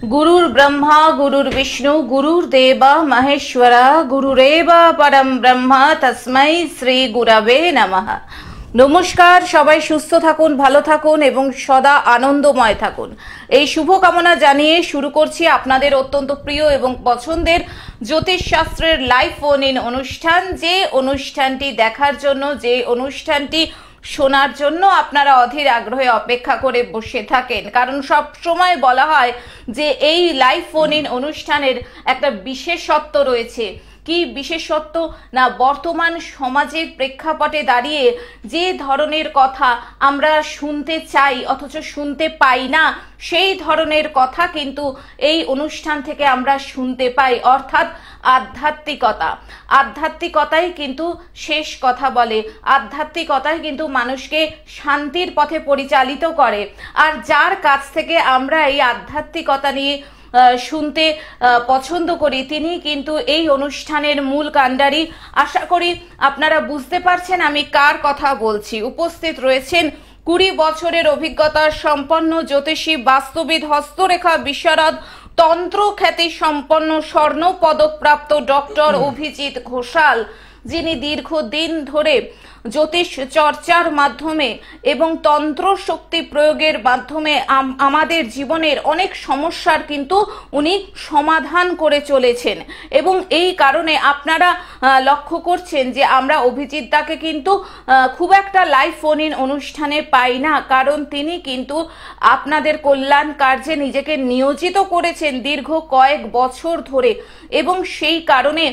गुरुर् ब्रह्मा गुरुर्विष्णु गुरुर्देव महेश्वरा गुरुरेव परम ब्रह्म तस्मै श्री गुरवे नमः। नमस्कार, सबाई सुस्थ थाकुन, भालो थाकुन एवं सदा आनंदमय थाकुन এই শুভকামনা জানিয়ে শুরু করছি আপনাদের অত্যন্ত প্রিয় এবং পছন্দের জ্যোতিষ শাস্ত্রের লাইভ ফোন ইন অনুষ্ঠান। যে অনুষ্ঠানটি দেখার জন্য, যে অনুষ্ঠানটি শোনার জন্য আপনারা অধীর আগ্রহে অপেক্ষা করে বসে থাকেন, কারণ সব সময় বলা হয় যে এই লাইভ ফোন ইন অনুষ্ঠানের একটা বিশেষত্ব রয়েছে। কি বিশেষত্ব না, বর্তমান সমাজের প্রেক্ষাপটে দাঁড়িয়ে যে ধরনের কথা আমরা শুনতে চাই অথচ শুনতে পাই না, সেই ধরনের কথা কিন্তু এই অনুষ্ঠান থেকে আমরা শুনতে পাই, অর্থাৎ আধ্যাত্মিকতা। আধ্যাত্মিকতাই কিন্তু শেষ কথা বলে, আধ্যাত্মিকতাই কিন্তু মানুষকে শান্তির পথে পরিচালিত করে। আর যার কাছ থেকে আমরা এই আধ্যাত্মিকতা নিয়ে শুনতে পছন্দ করি তিনি কিন্তু এই অনুষ্ঠানের মূল কাণ্ডারি। আশা করি আপনারা বুঝতে পারছেন আমি কার কথা বলছি। উপস্থিত রয়েছেন 20 বছরের অভিজ্ঞতা সম্পন্ন জ্যোতিষী, বাস্তুবিদ, হস্তরেখা বিশারদ, তন্ত্র খ্যাতি সম্পন্ন স্বর্ণ পদকপ্রাপ্ত ডক্টর অভিজিৎ ঘোষাল, যিনি দীর্ঘদিন ধরে জ্যোতিষ চর্চার মাধ্যমে এবং তন্ত্র শক্তি প্রয়োগের মাধ্যমে আমাদের জীবনের অনেক সমস্যার কিন্তু উনি সমাধান করে চলেছেন। এবং এই কারণে আপনারা লক্ষ্য করছেন যে আমরা অভিজিৎ দাকে কিন্তু খুব একটা লাইভ ফোন ইন অনুষ্ঠানে পাই না, কারণ তিনি কিন্তু আপনাদের কল্যাণ কার্যে নিজেকে নিয়োজিত করেছেন দীর্ঘ কয়েক বছর ধরে। এবং সেই কারণে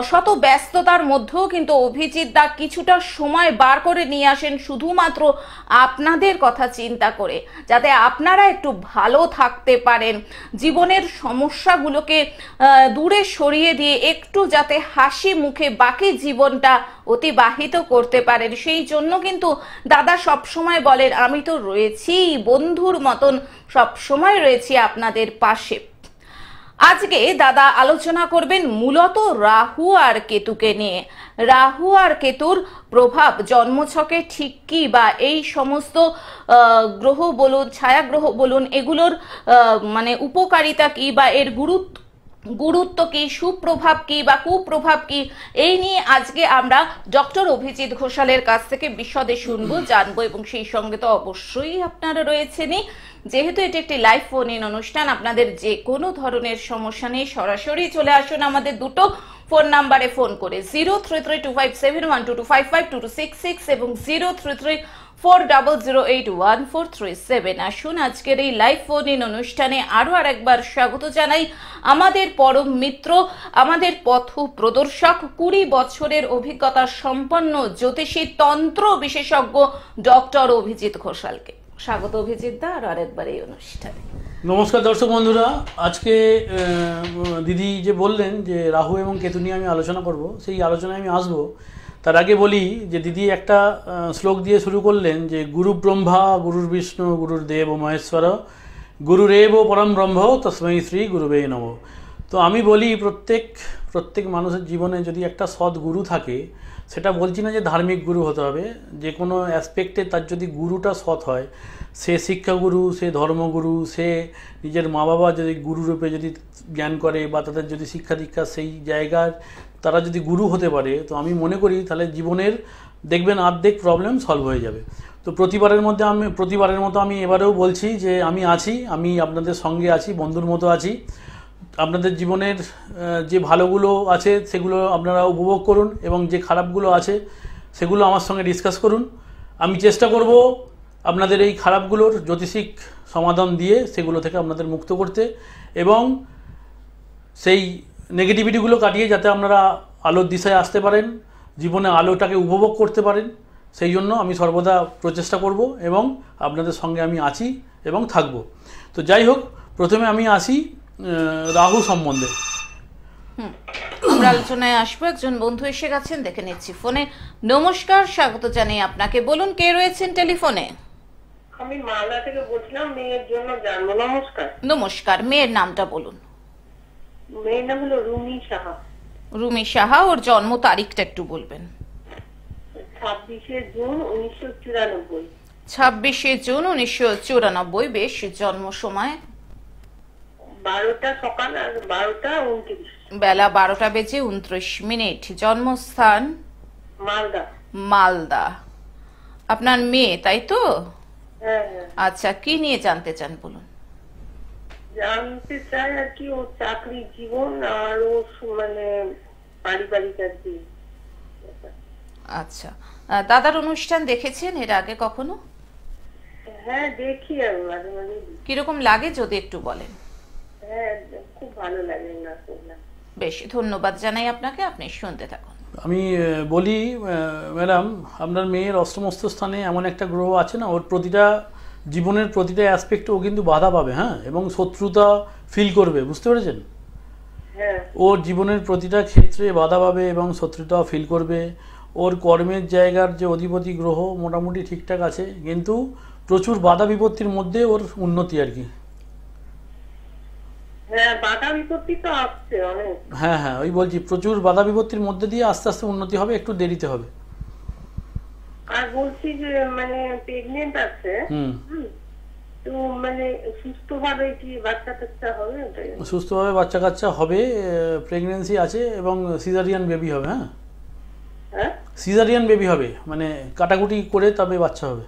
শত ব্যস্ততার মধ্যেও কিন্তু অভিজিৎ দা কিছুটা সময় বার করে নিয়ে আসেন শুধুমাত্র আপনাদের কথা চিন্তা করে, যাতে আপনারা একটু ভালো থাকতে পারেন, জীবনের সমস্যাগুলোকে দূরে সরিয়ে দিয়ে একটু যাতে হাসি মুখে বাকি জীবনটা অতিবাহিত করতে পারেন। সেই জন্য কিন্তু দাদা সব সময় বলেন আমি তো রয়েছি, বন্ধুর মতন সব সময় রয়েছি আপনাদের পাশে। আজকে দাদা আলোচনা করবেন মূলত রাহু আর কেতুকে নিয়ে। রাহু আর কেতুর প্রভাব জন্মছকে ঠিক কি, বা এই সমস্ত গ্রহ বলুন, ছায়া গ্রহ বলুন, এগুলোর মানে উপকারিতা কি, বা এর গুরুত্ব কি, সুপ্রভাব কি বা কুপ্রভাব কি, এই নিয়ে আজকে আমরা ডক্টর অভিজিৎ ঘোষালের কাছ থেকে বিশদে শুনবো, জানবো। এবং সেই সঙ্গে তো অবশ্যই আপনারা রয়েছেনই, যেহেতু এটি একটি লাইভ ফোন ইন অনুষ্ঠান, আপনাদের যে কোনো ধরনের সমস্যা নিয়ে সরাসরি চলে আসুন আমাদের দুটো ফোন নাম্বারে ফোন করে 03325712255266 এবং 033400814337। আসুন আজকের এই লাইভ ফোন ইন অনুষ্ঠানে আরো আরেকবার স্বাগত জানাই আমাদের পরম মিত্র, আমাদের পথ প্রদর্শক, 20 বছরের অভিজ্ঞতা সম্পন্ন জ্যোতিষী, তন্ত্র বিশেষজ্ঞ ডক্টর অভিজিৎ ঘোষালকে। স্বাগত অভিজিৎ দা আর আরেকবার এই অনুষ্ঠানে। নমস্কার দর্শক বন্ধুরা, আজকে দিদি যে বললেন যে রাহু এবং কেতু নিয়ে আমি আলোচনা করব, সেই আলোচনায় আমি আসব। তার আগে বলি যে দিদি একটা শ্লোক দিয়ে শুরু করলেন যে গুরু ব্রহ্মা গুরুর বিষ্ণু গুরুর দেব মহেশ্বর গুরুরেব পরম ব্রহ্ম তস্मै শ্রী গুরুবে নমঃ। তো আমি বলি প্রত্যেক মানুষের জীবনে যদি একটা সৎ গুরু থাকে, সেটা বলছি না যে ধার্মিক গুরু হতে হবে, যে কোনো অ্যাসপেক্টে তার যদি গুরুটা সৎ হয়, সে শিক্ষাগুরু, সে ধর্মগুরু, সে নিজের মা বাবা যদি গুরুরূপে যদি জ্ঞান করে বা তাদের যদি শিক্ষা দীক্ষা সেই জায়গার তারা যদি গুরু হতে পারে, তো আমি মনে করি তাহলে জীবনের দেখবেন অর্ধেক প্রবলেম সলভ হয়ে যাবে। তো প্রতিবারের মতো আমি এবারেও বলছি যে আমি আছি, আমি আপনাদের সঙ্গে আছি, বন্ধুর মতো আছি। আপনাদের জীবনের যে ভালোগুলো আছে সেগুলো আপনারা উপভোগ করুন এবং যে খারাপগুলো আছে সেগুলো আমার সঙ্গে ডিসকাস করুন। আমি চেষ্টা করব আপনাদের এই খারাপগুলোর জ্যোতিষিক সমাধান দিয়ে সেগুলো থেকে আপনাদের মুক্ত করতে এবং সেই নেগেটিভিটিগুলো কাটিয়ে যাতে আপনারা আলোর দিশায় আসতে পারেন, জীবনে আলোটাকে উপভোগ করতে পারেন, সেই জন্য আমি সর্বদা প্রচেষ্টা করব এবং আপনাদের সঙ্গে আমি আছি এবং থাকব। তো যাই হোক, প্রথমে আমি আসি রাহু সম্বন্ধে। আমরা আলোচনায় আসবো। একজন বন্ধু এসে গেছেন, দেখে নিচ্ছি ফোনে। নমস্কার, স্বাগত জানাই আপনাকে। বলুন কে রয়েছেন টেলিফোনে? আমি মালদা থেকে বলছিলাম, মেয়ের জন্য জানবো। নমস্কার। নমস্কার, মেয়ের নামটা বলুন। মেয়ের নাম হলো রুমি সাহা। রুমি সাহা, ওর জন্ম তারিখটা একটু বলবেন। 26 জুন 1994। 26 জুন 1994। বেশ, জন্ম সময় 12টা সকাল আর 12টা 29। বেলা 12:29। জন্মস্থান মালদা। মালদা। আপনার মেয়ে, তাই তো? হ্যাঁ হ্যাঁ, আচ্ছা, কি নিয়ে জানতে চান বলুন। জানতে চাই আর কি ওর চাকরি জীবন আর ও মানে পারিবারিক আর কি। আচ্ছা, দাদার অনুষ্ঠান দেখেছেন এর আগে কখনো? হ্যাঁ দেখি, আমি মাঝে মাঝে। কিরকম লাগে যদি একটু বলেন। হ্যাঁ খুব ভালো লাগে না শুনলাম। বেশ, ধন্যবাদ জানাই আপনাকে, আপনি শুনতে থাকুন। আমি বলি ম্যাডাম, আপনার মেয়ের অষ্টমস্ত স্থানে এমন একটা গ্রহ আছে না, ওর প্রতিটা জীবনের প্রতিটা অ্যাসপেক্টে ও কিন্তু বাধা পাবে, হ্যাঁ, এবং শত্রুতা ফিল করবে, বুঝতে পেরেছেন? হ্যাঁ ওর জীবনের প্রতিটা ক্ষেত্রে বাধা পাবে এবং শত্রুতা ফিল করবে। ওর কর্মের জায়গার যে অধিপতি গ্রহ মোটামুটি ঠিকঠাক আছে, কিন্তু প্রচুর বাধা বিপত্তির মধ্যে ওর উন্নতি আর কি। হ্যাঁ, বাধা বিপত্তি তো আসছে অনেক। হ্যাঁ হ্যাঁ, ওই বলছি প্রচুর বাধা বিপত্তির মধ্যে দিয়ে আস্তে আস্তে উন্নতি হবে, একটু দেরিতে হবে। আর বলছি যে মানে প্রেগনেন্ট আছে। হুম। তো মানে সুস্থভাবে কি বাচ্চা কাচ্চা হবে? ওটাই। সুস্থভাবে বাচ্চা কাচ্চা হবে, প্রেগনেন্সি আছে এবং সিজারিয়ান বেবি হবে। হ্যাঁ, হ্যাঁ সিজারিয়ান বেবি হবে, মানে কাটাকুটি করে তবে বাচ্চা হবে,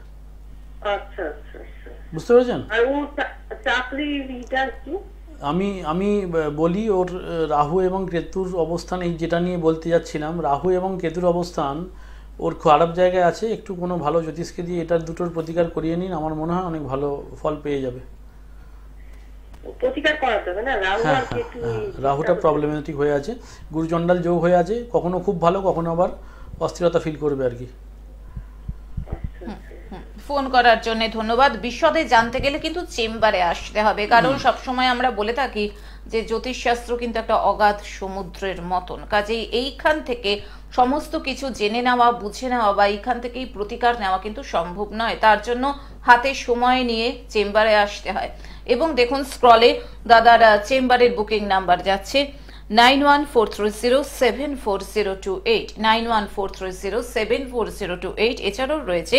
আচ্ছা আচ্ছা আচ্ছা। বুঝতে পেরেছেন? আর ও চাকরি রিটা কি? আমি বলি ওর রাহু এবং কেতুর অবস্থান, এই যেটা নিয়ে বলতে যাচ্ছিলাম, রাহু এবং কেতুর অবস্থান ওর খারাপ জায়গায় আছে। একটু কোনো ভালো জ্যোতিষকে দিয়ে এটার দুটোর প্রতিকার করিয়ে নিন, আমার মনে হয় অনেক ভালো ফল পেয়ে যাবে। প্রতিকার করাতে হবে না? রাহু হ্যাঁ আর হ্যাঁ কেতু। হ্যাঁ, রাহুটা প্রবলেমেটিক হয়ে আছে, গুরুচণ্ডাল যোগ হয়ে আছে, কখনো খুব ভালো কখনো আবার অস্থিরতা ফিল করবে আর কি। ফোন করার জন্য ধন্যবাদ। বিশদে জানতে গেলে কিন্তু চেম্বারে আসতে হবে, কারণ সবসময় আমরা বলে থাকি যে জ্যোতিষশাস্ত্র কিন্তু একটা অগাধ সমুদ্রের মতন, কাজেই এইখান থেকে সমস্ত কিছু জেনে নেওয়া, বুঝে নেওয়া বা এইখান থেকেই প্রতিকার নেওয়া কিন্তু সম্ভব নয়। তার জন্য হাতে সময় নিয়ে চেম্বারে আসতে হয়। এবং দেখুন স্ক্রলে দাদার চেম্বারের বুকিং নাম্বার যাচ্ছে 9143074028, 9143074028। এছাড়াও রয়েছে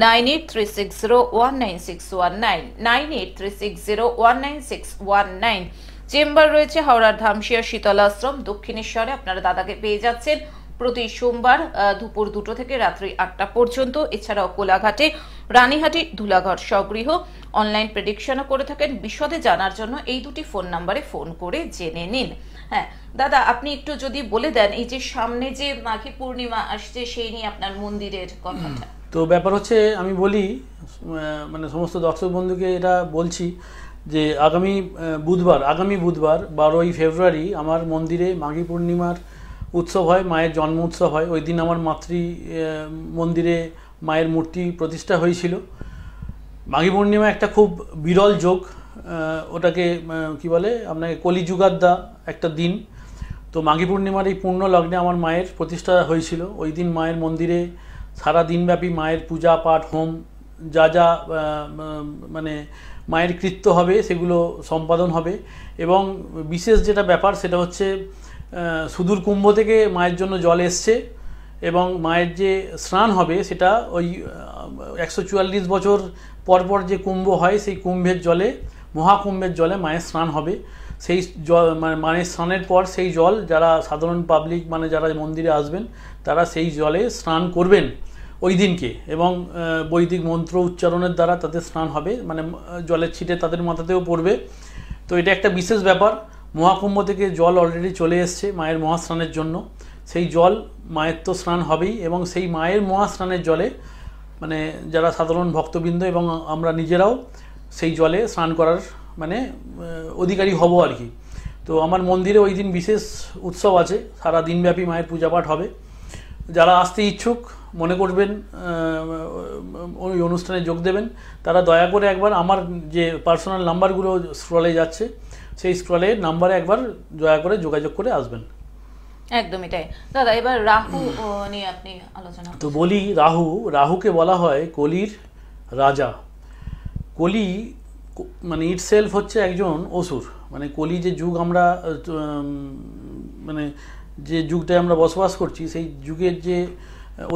9836019619, 9836019619। চেম্বার রয়েছে হাওড়ার ধামশিয়া শীতলাশ্রম দক্ষিণেশ্বরে। আপনারা দাদাকে পেয়ে যাচ্ছেন প্রতি সোমবার দুপুর 2টো থেকে রাত্রি 8টা পর্যন্ত। এছাড়াও কোলাঘাটে, রানীহাটি, ধুলাঘর স্বগৃহ। অনলাইন প্রেডিকশনও করে থাকেন। বিশদে জানার জন্য এই দুটি ফোন নাম্বারে ফোন করে জেনে নিন। হ্যাঁ দাদা, আপনি একটু যদি বলে দেন, এই যে সামনে যে মাঘী পূর্ণিমা আসছে সেই নিয়ে আপনার মন্দিরের কথাটা। তো ব্যাপার হচ্ছে, আমি বলি মানে সমস্ত দর্শক বন্ধুকে এটা বলছি যে আগামী বুধবার 12ই ফেব্রুয়ারি আমার মন্দিরে মাঘী পূর্ণিমার উৎসব হয়, মায়ের জন্ম উৎসব হয়। ওই দিন আমার মন্দিরে মায়ের মূর্তি প্রতিষ্ঠা হয়েছিল। মাঘী পূর্ণিমা একটা খুব বিরল যোগ, ওটাকে কি বলে আপনাকে কলিযুগাদ্দা একটা দিন। তো মাঘী পূর্ণিমার এই পূর্ণ লগ্নে আমার মায়ের প্রতিষ্ঠা হয়েছিল। ওই দিন মায়ের মন্দিরে সারা দিনব্যাপী মায়ের পূজা পাঠ, হোম, যা যা মানে মায়ের কৃত্য হবে সেগুলো সম্পাদন হবে। এবং বিশেষ যেটা ব্যাপার সেটা হচ্ছে সুদূর কুম্ভ থেকে মায়ের জন্য জল এসছে এবং মায়ের যে স্নান হবে সেটা ওই 144 বছর পর পর যে কুম্ভ হয় সেই কুম্ভের জলে, মহাকুম্ভের জলে মায়ের স্নান হবে। সেই জল মানে মায়ের স্নানের পর সেই জল যারা সাধারণ পাবলিক মানে যারা মন্দিরে আসবেন তারা সেই জলে স্নান করবেন ওই দিনকে, এবং বৈদিক মন্ত্র উচ্চারণের দ্বারা তাদের স্নান হবে, মানে জলের ছিটে তাদের মাথাতেও পড়বে। তো এটা একটা বিশেষ ব্যাপার। মহাকুম্ভ থেকে জল অলরেডি চলে এসছে মায়ের মহাস্নানের জন্য। সেই জল মায়ের তো স্নান হবেই, এবং সেই মায়ের মহাস্নানের জলে মানে যারা সাধারণ ভক্তবৃন্দ এবং আমরা নিজেরাও সেই জলে স্নান করার মানে অধিকারী হব আর কি। তো আমার মন্দিরে ওই দিন বিশেষ উৎসব আছে, সারা দিনব্যাপী মায়ের পূজাপাঠ হবে। যারা আসতে ইচ্ছুক মনে করবেন ওই অনুষ্ঠানে যোগ দেবেন, তারা দয়া করে একবার আমার যে পার্সোনাল নাম্বারগুলো স্ক্রলে যাচ্ছে সেই স্ক্রলের নাম্বারে একবার দয়া করে যোগাযোগ করে আসবেন। একদমই তাই। দাদা, এবার রাহু নিয়ে আপনি আলোচনা। তো বলি, রাহুকে বলা হয় কলির রাজা। কলি মানে ইটসেলফ হচ্ছে একজন অসুর। মানে কলি যে যুগ আমরা মানে যে যুগটায় আমরা বসবাস করছি সেই যুগের যে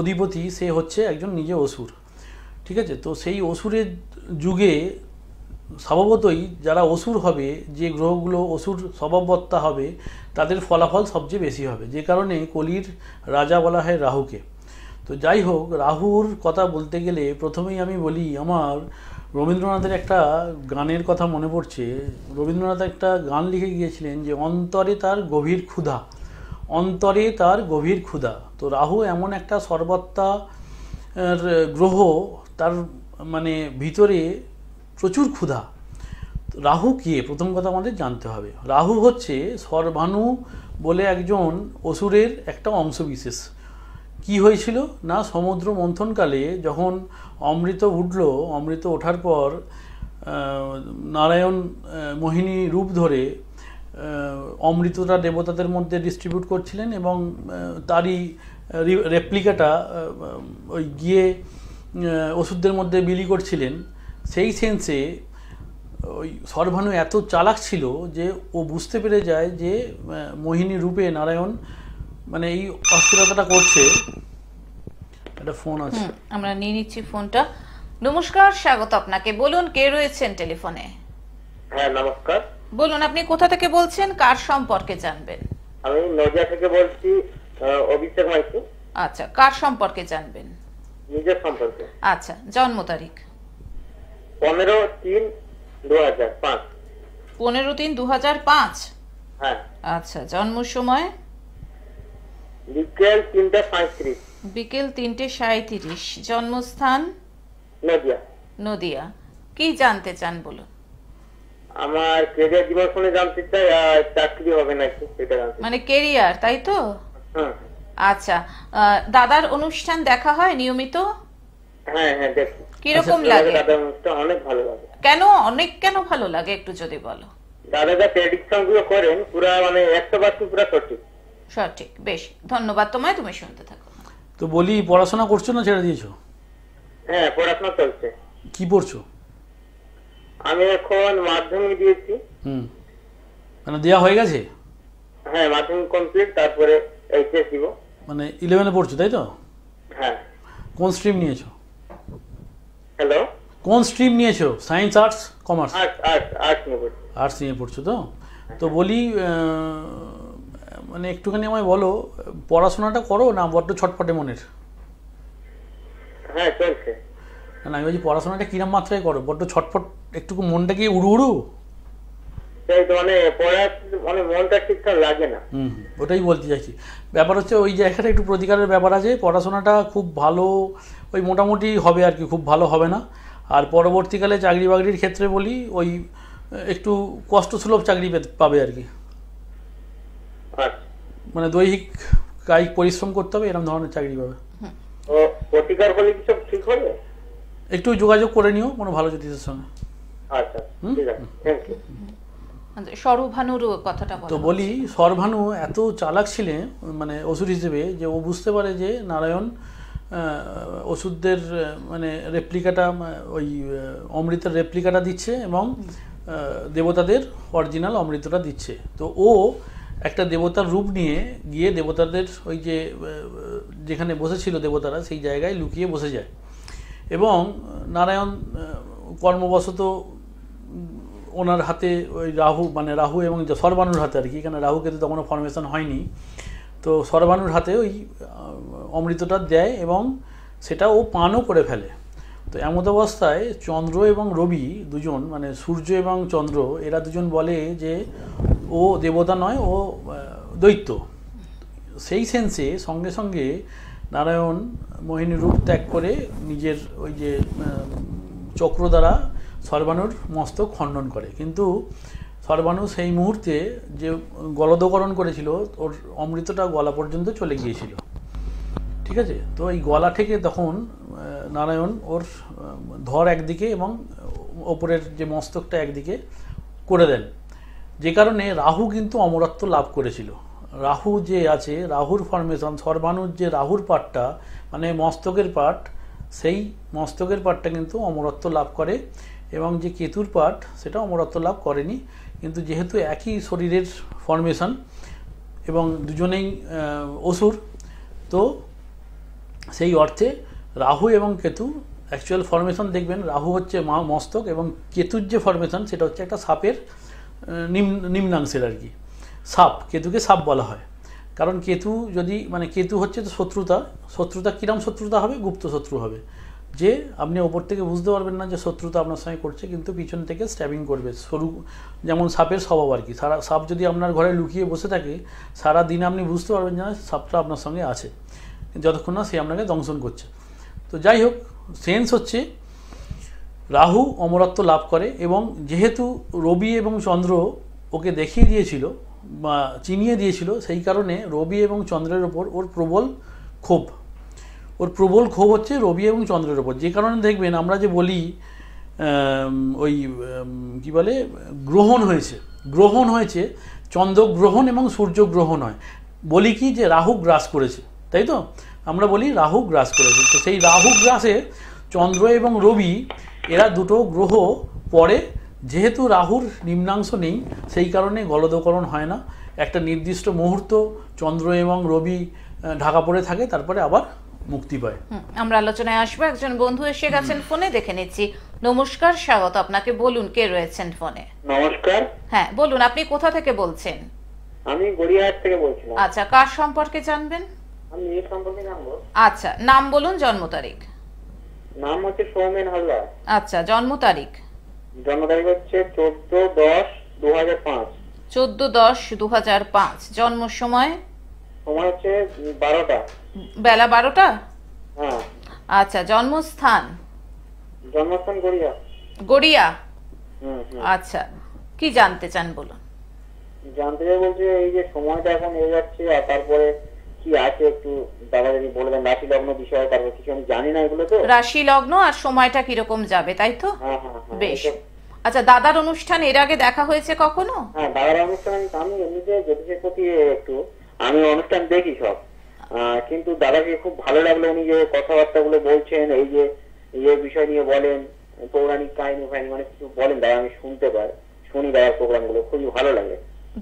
অধিপতি সে হচ্ছে একজন নিজে অসুর, ঠিক আছে? তো সেই অসুরের যুগে স্বভাবতই যারা অসুর হবে, যে গ্রহগুলো অসুর স্বভাববত্তা হবে, তাদের ফলাফল সবচেয়ে বেশি হবে, যে কারণে কলির রাজা বলা হয় রাহুকে। তো যাই হোক, রাহুর কথা বলতে গেলে প্রথমেই আমি বলি, আমার রবীন্দ্রনাথের একটা গানের কথা মনে পড়ছে। রবীন্দ্রনাথ একটা গান লিখে গিয়েছিলেন যে অন্তরে তার গভীর ক্ষুধা, অন্তরে তার গভীর ক্ষুধা। তো রাহু এমন একটা সর্বাত্মা গ্রহ, তার মানে ভিতরে প্রচুর ক্ষুধা। রাহু কে, প্রথম কথা আমাদের জানতে হবে। রাহু হচ্ছে সর্বাণু বলে একজন অসুরের একটা অংশবিশেষ। কি হয়েছিল না, সমুদ্র মন্থনকালে যখন অমৃত উঠল, অমৃত ওঠার পর নারায়ণ মোহিনী রূপ ধরে অমৃতটা দেবতাদের মধ্যে ডিস্ট্রিবিউট করছিলেন, এবং তারই রেপ্লিকাটা ওই গিয়ে ওষুধদের মধ্যে বিলি করছিলেন। সেই সেন্সে ওই সর্বাণু এত চালাক ছিল যে ও বুঝতে পেরে যায় যে মোহিনী রূপে নারায়ণ মানে এই অস্থিরতাটা করছে। একটা ফোন আছে, আমরা নিয়ে নিচ্ছি ফোনটা। নমস্কার, স্বাগত আপনাকে। বলুন, কে রয়েছেন টেলিফোনে? হ্যাঁ নমস্কার। বলুন, আপনি কোথা থেকে বলছেন, কার সম্পর্কে জানবেন? আমি নদিয়া থেকে বলছি, অভিষেক মাইতি। আচ্ছা, কার সম্পর্কে জানবেন? নিজের সম্পর্কে। আচ্ছা, জন্ম তারিখ? 15/3/2005। 15/3/2005। হ্যাঁ। আচ্ছা, জন্ম সময়? বিকেল 3:35। বিকেল 3:37। জন্মস্থান? নদিয়া। নদিয়া। কি জানতে চান বলুন? আমার কেরিয়ার জীবন শুনে জানতে চাই, আর চাকরি হবে নাকি সেটা জানতে চাই। মানে কেরিয়ার, তাই তো? হ্যাঁ আচ্ছা, দাদার অনুষ্ঠান দেখা হয় নিয়মিত? হ্যাঁ হ্যাঁ দেখি। কিরকম লাগে? দাদার অনুষ্ঠান অনেক ভালো লাগে। কেন কেন ভালো লাগে একটু যদি বলো। দাদা যা প্রেডিকশন গুলো করেন পুরা মানে 100% পুরা সঠিক। সঠিক। বেশ, ধন্যবাদ তোমায়, তুমি শুনতে থাকো। তো বলি, পড়াশোনা করছো না ছেড়ে দিয়েছো? হ্যাঁ পড়াশোনা চলছে। কি পড়ছো? আমি এখন মাধ্যমিক দিয়েছি। মানে দেওয়া হয়ে গেছে? হ্যাঁ মাধ্যমিক কমপ্লিট, তারপরে এইচএস দিব। মানে 11-এ পড়ছো, তাই তো? হ্যাঁ। কোন স্ট্রিম নিয়েছো? হ্যালো। কোন স্ট্রিম নিয়েছো? Science, arts, commerce? আর্টস নিয়ে পড়ছি। আর্টস নিয়ে পড়ছো তো? তো বলি, মানে একটুখানি আমায় বলো, পড়াশোনাটা করো না বড্ড ছটফটে মনের? হ্যাঁ চলছে। না, আমি বলছি পড়াশোনাটা কিরম মাত্রায় করো? বড্ড ছটফট, একটু মনটা কি উড়ু উড়ু? সেই তো মানে পড়ার মানে মনটা ঠিকঠাক লাগে না। ওটাই বলতে চাইছি। ব্যাপার হচ্ছে ওই জায়গাটা একটু প্রতিকারের ব্যাপার আছে। পড়াশোনাটা খুব ভালো, ওই মোটামুটি হবে আর কি, খুব ভালো হবে না। আর পরবর্তীকালে চাকরি বাকরির ক্ষেত্রে বলি, ওই একটু কষ্টসুলভ চাকরি পাবে আর কি। মানে দৈহিক কায়িক পরিশ্রম করতে হবে, এরকম ধরনের চাকরি পাবে। ও প্রতিকার হলে কি সব ঠিক হবে? একটু যোগাযোগ করে নিও কোনো ভালো জ্যোতিষের সঙ্গে। আচ্ছা ঠিক আছে, থ্যাংক ইউ। সর্বভানুর কথাটা বলো। তো বলি, সর্বাণু এত চালাক ছিলেন মানে অসুর হিসেবে, যে ও বুঝতে পারে যে নারায়ণ ওষুধদের মানে রেপ্লিকাটা, ওই অমৃতের রেপ্লিকাটা দিচ্ছে, এবং দেবতাদের অরিজিনাল অমৃতটা দিচ্ছে। তো ও একটা দেবতার রূপ নিয়ে গিয়ে দেবতাদের ওই যে যেখানে বসেছিল দেবতারা, সেই জায়গায় লুকিয়ে বসে যায়। এবং নারায়ণ কর্মবশত ওনার হাতে ওই রাহু এবং সর্বাণুর হাতে আর কি, এখানে রাহু কেতু তখনও ফরমেশন হয়নি, তো সর্বাণুর হাতে ওই অমৃতটা দেয়, এবং সেটা ও পানও করে ফেলে। তো এমত অবস্থায় চন্দ্র এবং রবি দুজন, মানে সূর্য এবং চন্দ্র, এরা দুজন বলে যে ও দেবতা নয়, ও দৈত্য। সেই সেন্সে সঙ্গে সঙ্গে নারায়ণ মোহিনী রূপ ত্যাগ করে নিজের ওই যে চক্র দ্বারা সর্বাণুর মস্তক খণ্ডন করে। কিন্তু সর্বাণু সেই মুহূর্তে যে গলদকরণ করেছিল, ওর অমৃতটা গলা পর্যন্ত চলে গিয়েছিল, ঠিক আছে? তো এই গলা থেকে তখন নারায়ণ ওর ধর একদিকে এবং ওপরের যে মস্তকটা একদিকে করে দেন, যে কারণে রাহু কিন্তু অমরত্ব লাভ করেছিল। রাহু যে আছে, রাহুর ফরমেশন, সর্বাণুর যে রাহুর পার্টটা মানে মস্তকের পার্ট, সেই মস্তকের পার্টটা কিন্তু অমরত্ব লাভ করে, এবং যে কেতুর পার্ট সেটা অমরত্ব লাভ করেনি। কিন্তু যেহেতু একই শরীরের ফরমেশন এবং দুজনেই অসুর, তো সেই অর্থে রাহু এবং কেতু অ্যাকচুয়াল ফরমেশন দেখবেন রাহু হচ্ছে মস্তক এবং কেতুর যে ফরমেশন সেটা হচ্ছে একটা সাপের নিম্নাংশের আর কি। সাপ, কেতুকে সাপ বলা হয়, কারণ কেতু যদি মানে কেতু হচ্ছে তো শত্রুতা কিরম শত্রুতা হবে? গুপ্ত শত্রু হবে, যে আপনি ওপর থেকে বুঝতে পারবেন না যে শত্রুতা আপনার সঙ্গে করছে, কিন্তু পিছন থেকে স্ট্যাবিং করবে সরু, যেমন সাপের স্বভাব আর কি। সাপ যদি আপনার ঘরে লুকিয়ে বসে থাকে সারা দিন আপনি বুঝতে পারবেন না সাপটা আপনার সঙ্গে আছে, যতক্ষণ না সে আপনাকে দংশন করছে। তো যাই হোক, সেন্স হচ্ছে রাহু অমরত্ব লাভ করে, এবং যেহেতু রবি এবং চন্দ্র ওকে দেখিয়ে দিয়েছিল বা চিনিয়ে দিয়েছিল, সেই কারণে রবি এবং চন্দ্রের ওপর ওর প্রবল ক্ষোভ হচ্ছে রবি এবং চন্দ্রের ওপর। যে কারণে দেখবেন আমরা যে বলি কি বলে গ্রহণ হয়েছে, চন্দ্রগ্রহণ এবং সূর্যগ্রহণ হয়, বলি কি যে রাহু গ্রাস করেছে, তাই তো আমরা বলি রাহু গ্রাস করেছে। তো সেই রাহু গ্রাসে চন্দ্র এবং রবি এরা দুটো গ্রহ পরে, যেহেতু রাহুর নিম্নাংশ নেই সেই কারণে গলদকরণ হয় না, একটা নির্দিষ্ট মুহূর্ত চন্দ্র এবং রবি ঢাকা পড়ে থাকে, তারপরে আবার মুক্তি পায়। আমরা আলোচনায় আসবো। একজন বন্ধু এসে গেছেন ফোনে, দেখে নিচ্ছি। নমস্কার, স্বাগত আপনাকে। বলুন কে রয়েছেন ফোনে? নমস্কার। হ্যাঁ বলুন, আপনি কোথা থেকে বলছেন? আমি গড়িয়াহাট থেকে বলছিলাম। আচ্ছা, কার সম্পর্কে জানবেন? আমি এই সম্পর্কে জানবো। আচ্ছা, নাম বলুন, জন্ম তারিখ। নাম হচ্ছে সৌমেন হালদার। আচ্ছা, জন্ম তারিখ? জন্ম তারিখ হচ্ছে 14/10/2005। 14/10/2005। জন্ম সময়? সময় হচ্ছে 12টা। বেলা 12টা? হ্যাঁ। আচ্ছা, জন্মস্থান? জন্মস্থান গড়িয়া। গড়িয়া? হুম। আচ্ছা, কি জানতে চান বলুন। জানতে চাই বলছে এই যে সময়টা এখন এগিয়ে যাচ্ছে, আর তারপরে কি আছে একটু দাদা যদি বলবেন, রাশি লগ্ন বিষয়ে, তারপর কিছু আমি জানি না এগুলো তো। রাশি লগ্ন আর সময়টা কিরকম যাবে, তাই তো? হ্যাঁ। বেশ। আচ্ছা, দাদার অনুষ্ঠান এর আগে দেখা হয়েছে কখনো? হ্যাঁ, দাদার অনুষ্ঠান আমি এমনিতে জ্যোতিষের প্রতি একটু আমি অনুষ্ঠান দেখি সব, কিন্তু দাদাকে খুব ভালো লাগলো উনি যে কথাবার্তাগুলো বলছেন, এই যে বিষয় নিয়ে বলেন, পৌরাণিক কাহিনী মানে কিছু বলেন দাদা, আমি শুনি দাদার প্রোগ্রামগুলো, খুবই ভালো লাগে।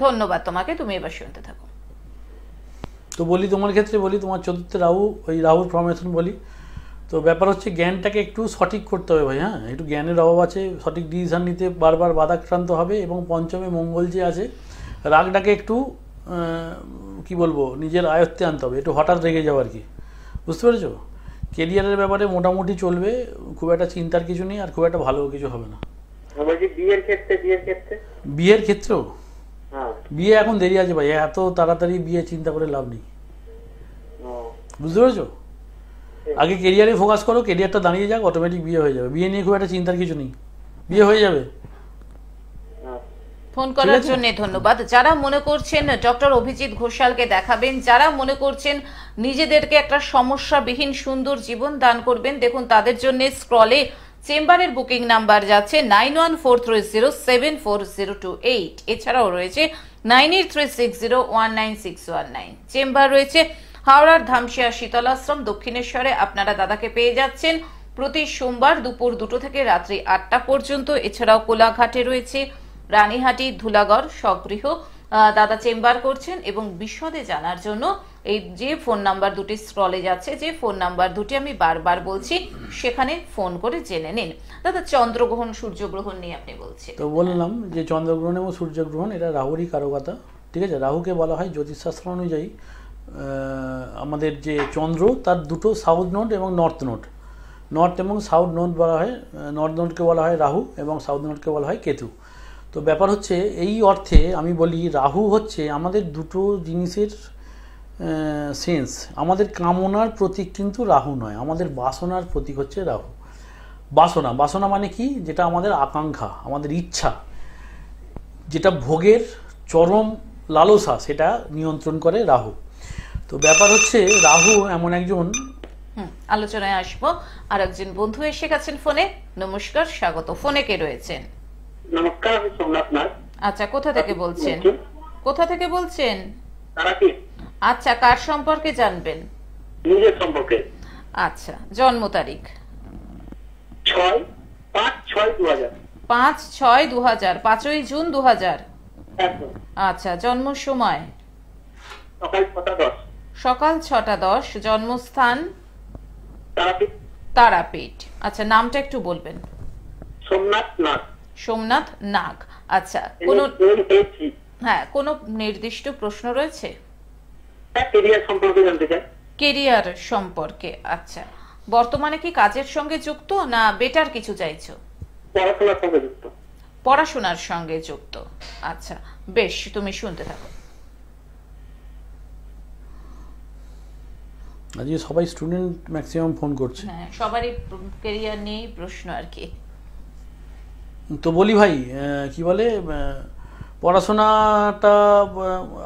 ধন্যবাদ তোমাকে, তুমি এবার শুনতে থাকো। তো বলি তোমার ক্ষেত্রে বলি, তোমার চতুর্থে রাহু, ওই রাহুর ফরমেশন বলি। তো ব্যাপার হচ্ছে জ্ঞানটাকে একটু সঠিক করতে হবে ভাই। হ্যাঁ, একটু জ্ঞানের অভাব আছে, সঠিক ডিসিশন নিতে বারবার বাধাক্রান্ত হবে, এবং পঞ্চমে মঙ্গল যে আছে, রাগটাকে একটু কি বলবো নিজের আয়ত্তে আনতে হবে, একটু হঠাৎ রেগে যাও আর কি, বুঝতে পেরেছো? কেরিয়ারের ব্যাপারে মোটামুটি চলবে, খুব একটা চিন্তার কিছু নেই, আর খুব একটা ভালো কিছু হবে না। বলছি বিয়ের ক্ষেত্রে বিয়ের ক্ষেত্রেও হ্যাঁ, বিয়ে এখন দেরি আছে ভাই, এত তাড়াতাড়ি বিয়ে চিন্তা করে লাভ নেই, বুঝতে পেরেছো? আগে কেরিয়ারে ফোকাস করো, কেরিয়ারটা দাঁড়িয়ে যাক, অটোমেটিক বিয়ে হয়ে যাবে। বিয়ে নিয়ে খুব একটা চিন্তার কিছু নেই, বিয়ে হয়ে যাবে। ফোন করার জন্য ধন্যবাদ। যারা মনে করছেন ডক্টর অভিজিৎ ঘোষালকে দেখাবেন, যারা মনে করছেন নিজেদেরকে একটা সমস্যাবিহীন সুন্দর জীবন দান করবেন, দেখুন তাদের জন্য স্ক্রলে চেম্বারের বুকিং নাম্বার যাচ্ছে 9143074028। এছাড়াও রয়েছে 9836019619। চেম্বার রয়েছে হাওড়ার ধামশিয়া শীতলাশ্রম দক্ষিণেশ্বরে। আপনারা দাদাকে পেয়ে যাচ্ছেন প্রতি সোমবার দুপুর 2টো থেকে রাত্রি 8টা পর্যন্ত। এছাড়াও কোলাঘাটে রয়েছে রানীহাটি, ধুলাগড় স্বগৃহ দাদা চেম্বার করছেন। এবং বিশদে জানার জন্য এই যে ফোন নাম্বার দুটি স্ক্রলে যাচ্ছে, যে ফোন নাম্বার দুটি আমি বারবার বলছি, সেখানে ফোন করে জেনে নিন। দাদা, চন্দ্রগ্রহণ সূর্যগ্রহণ নিয়ে আপনি বলছেন। তো বললাম যে চন্দ্রগ্রহণ এবং সূর্যগ্রহণ এটা রাহুরই কারকতা, ঠিক আছে? রাহুকে বলা হয় জ্যোতিষশাস্ত্র অনুযায়ী আমাদের যে চন্দ্র তার দুটো সাউথ নোড এবং নর্থ নোড, নর্থ এবং সাউথ নোড বলা হয়। নর্থ নোডকে বলা হয় রাহু এবং সাউথ নোডকে বলা হয় কেতু। তো ব্যাপার হচ্ছে এই অর্থে আমি বলি রাহু হচ্ছে আমাদের দুটো জিনিসের সেন্স। আমাদের কামনার প্রতীক কিন্তু রাহু নয়, আমাদের বাসনার প্রতীক হচ্ছে রাহু। বাসনা মানে কি? যেটা আমাদের আকাঙ্ক্ষা, আমাদের ইচ্ছা, যেটা ভোগের চরম লালসা, সেটা নিয়ন্ত্রণ করে রাহু। তো ব্যাপার হচ্ছে রাহু এমন একজন। আলোচনায় আসবো। আর একজন বন্ধু এসে গেছেন ফোনে। নমস্কার, স্বাগত। ফোনে কে রয়েছেন? নমস্কার, আমি সোমনাথ নাথ। আচ্ছা, কোথা থেকে বলছেন? তারাপীঠ। আচ্ছা, কার সম্পর্কে জানবেন? নিজের সম্পর্কে। আচ্ছা, জন্ম তারিখ? 5/6/2000। 5/6/2000, 5ই জুন 2000। একদম। আচ্ছা, জন্ম সময়? সকাল 6টা 10। সকাল 6টা 10। জন্মস্থান? তারাপীঠ। তারাপীঠ। আচ্ছা, নামটা একটু বলবেন। সোমনাথ নাথ। সোমনাথ নাগ। আচ্ছা, কোনো হ্যাঁ কোনো নির্দিষ্ট প্রশ্ন রয়েছে? ক্যারিয়ার সম্পর্কে জানতে চাই। কেরিয়ার সম্পর্কে। আচ্ছা, বর্তমানে কি কাজের সঙ্গে যুক্ত না বেটার কিছু চাইছো? পড়াশোনার সঙ্গে যুক্ত। পড়াশোনার সঙ্গে যুক্ত। আচ্ছা বেশ, তুমি শুনতে থাকো। আজকে সবাই স্টুডেন্ট ম্যাক্সিমাম ফোন করছে। হ্যাঁ, সবারই কেরিয়ার নিয়েই প্রশ্ন আর কি। তো বলি ভাই, কি বলে, পড়াশোনাটা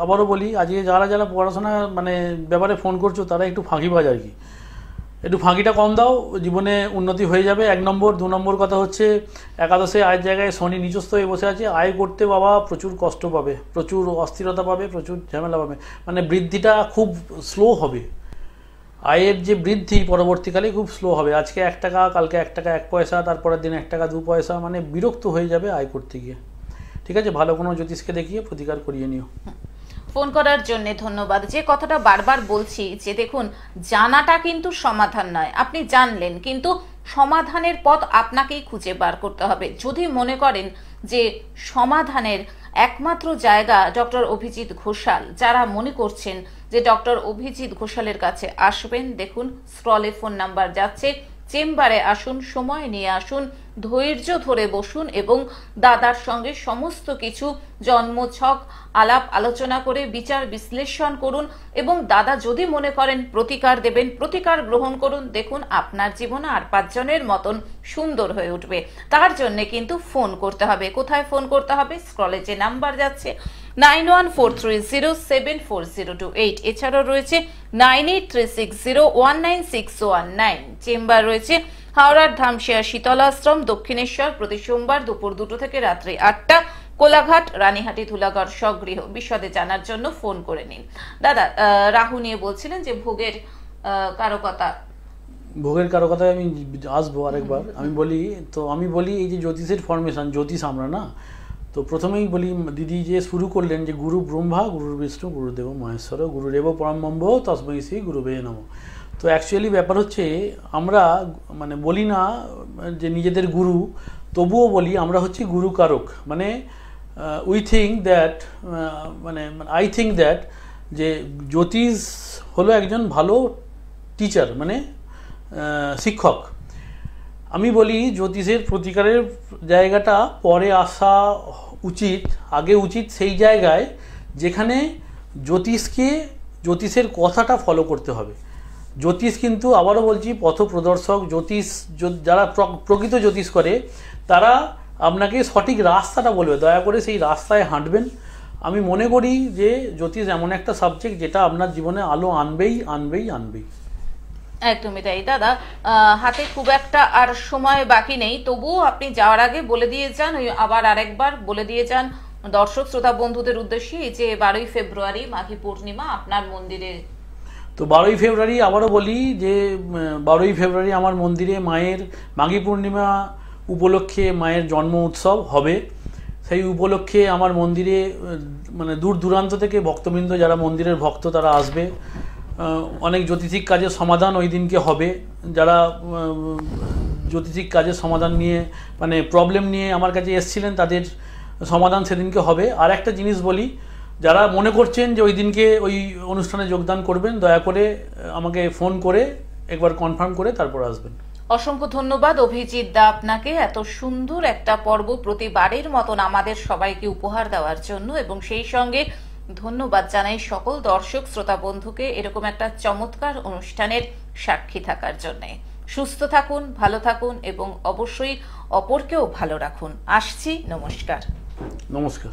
আবারও বলি, আজকে যারা যারা পড়াশোনা মানে ব্যাপারে ফোন করছো তারা একটু ফাঁকিবাজ আর কি। একটু ফাঁকিটা কম দাও, জীবনে উন্নতি হয়ে যাবে। 1 নম্বর। 2 নম্বর কথা হচ্ছে, একাদশে আয়ের জায়গায় শনি নিচস্থ হয়ে বসে আছে। আয় করতে বাবা প্রচুর কষ্ট পাবে, প্রচুর অস্থিরতা পাবে, প্রচুর ঝামেলা পাবে, মানে বৃদ্ধিটা খুব স্লো হবে। আয়ের যে বৃদ্ধি পরবর্তীকালে খুব স্লো হবে। আজকে 1 টাকা, কালকে 1 টাকা 1 পয়সা, তারপরের দিন 1 টাকা 2 পয়সা, মানে বিরক্ত হয়ে যাবে আয় করতে গিয়ে। ঠিক আছে, ভালো কোনো জ্যোতিষকে দেখিয়ে প্রতিকার করিয়ে নিও। ফোন করার জন্য ধন্যবাদ। যে কথাটা বারবার বলছি যে দেখুন, জানাটা কিন্তু সমাধান নয়। আপনি জানলেন, কিন্তু সমাধানের পথ আপনাকেই খুঁজে বার করতে হবে। যদি মনে করেন যে সমাধানের একমাত্র জায়গা ডক্টর অভিজিৎ ঘোষাল, যারা মনে করছেন যে ডক্টর অভিজিৎ ঘোষালের কাছে আসবেন, দেখুন স্ক্রলে ফোন নাম্বার যাচ্ছে, চেম্বারে আসুন, সময় নিয়ে আসুন, ধৈর্য ধরে বসুন এবং দাদার সঙ্গে সমস্ত কিছু জন্মছক আলাপ আলোচনা করে বিচার বিশ্লেষণ করুন। এবং দাদা যদি মনে করেন প্রতিকার দেবেন, প্রতিকার গ্রহণ করুন। দেখুন আপনার জীবন আর 5 জনের মতন সুন্দর হয়ে উঠবে। তার জন্য কিন্তু ফোন করতে হবে। কোথায় ফোন করতে হবে? স্ক্রলে যে নাম্বার যাচ্ছে 9143074028, এছাড়াও রয়েছে 9836019619। চেম্বার রয়েছে হাওড়ার ধামশিয়া শীতলাশ্রম, দক্ষিণেশ্বর, প্রতি সোমবার দুপুর 2 থেকে রাত্রি 8টা, কোলাঘাট, রানীহাটি, ধুলাগড় স্বগৃহ। বিশদে জানার জন্য ফোন করে নিন। দাদা, রাহু নিয়ে বলছিলেন যে ভোগের কারকতা। ভোগের কারকতায় আমি আসবো আরেকবার। আমি বলি এই যে জ্যোতিষের ফরমেশন, জ্যোতিষ আমরা না, তো প্রথমেই বলি দিদি যে শুরু করলেন যে গুরু ব্রহ্মা, গুরুর বিষ্ণু, গুরুদেব মহেশ্বর, গুরুরেব পরমব্রহ্ম তস্मै শ্রী গুরুবে নমঃ। তো অ্যাকচুয়ালি ব্যাপার হচ্ছে, আমরা মানে বলি না যে নিজেদের গুরু, তবুও বলি আমরা হচ্ছি গুরু কারক। মানে উই থিঙ্ক দ্যাট, মানে আই থিঙ্ক দ্যাট যে জ্যোতিষ হলো একজন ভালো টিচার, মানে শিক্ষক। আমি বলি জ্যোতিষের প্রতিকারের জায়গাটা পরে আসা উচিত, আগে উচিত সেই জায়গায় যেখানে জ্যোতিষের কথাটা ফলো করতে হবে। জ্যোতিষ কিন্তু আবারও বলছি পথপ্রদর্শক। জ্যোতিষ যারা প্রকৃত জ্যোতিষ করে তারা আপনাকে সঠিক রাস্তাটা বলবে, দয়া করে সেই রাস্তায় হাঁটবেন। আমি মনে করি যে জ্যোতিষ এমন একটা সাবজেক্ট যেটা আপনার জীবনে আলো আনবেই আনবেই আনবেই। একদমই তাই দাদা। হাতে খুব একটা আর সময় বাকি নেই, তবুও আপনি যাওয়ার আগে বলে দিয়ে যান, আবার আরেকবার বলে দিয়ে যান দর্শক শ্রোতা বন্ধুদের উদ্দেশ্যে যে 12ই ফেব্রুয়ারি মাঘী পূর্ণিমা আপনার মন্দিরে। তো 12ই ফেব্রুয়ারি আবারও বলি যে 12ই ফেব্রুয়ারি আমার মন্দিরে মায়ের মাঘী পূর্ণিমা উপলক্ষে মায়ের জন্ম উৎসব হবে। সেই উপলক্ষে আমার মন্দিরে মানে দূর দূরান্ত থেকে ভক্তবৃন্দ, যারা মন্দিরের ভক্ত, তারা আসবে। অনেক জ্যোতিষিক কাজের সমাধান ওই দিনকে হবে। যারা জ্যোতিষিক কাজের সমাধান নিয়ে মানে প্রবলেম নিয়ে আমার কাছে এসেছিলেন, তাদের সমাধান সেদিনকে হবে। আর একটা জিনিস বলি, যারা মনে করছেন যে ওই দিনকে ওই অনুষ্ঠানে যোগদান করবেন, দয়া করে আমাকে ফোন করে একবার কনফার্ম করে তারপর আসবেন। অসংখ্য ধন্যবাদ অভিজিৎ দা আপনাকে, এত সুন্দর একটা পর্ব প্রতিবারের মতন আমাদের সবাইকে উপহার দেওয়ার জন্য। এবং সেই সঙ্গে ধন্যবাদ জানাই সকল দর্শক শ্রোতা বন্ধুকে এরকম একটা চমৎকার অনুষ্ঠানের সাক্ষী থাকার জন্য। সুস্থ থাকুন, ভালো থাকুন এবং অবশ্যই অপরকেও ভালো রাখুন। আসছি, নমস্কার। নমস্কার।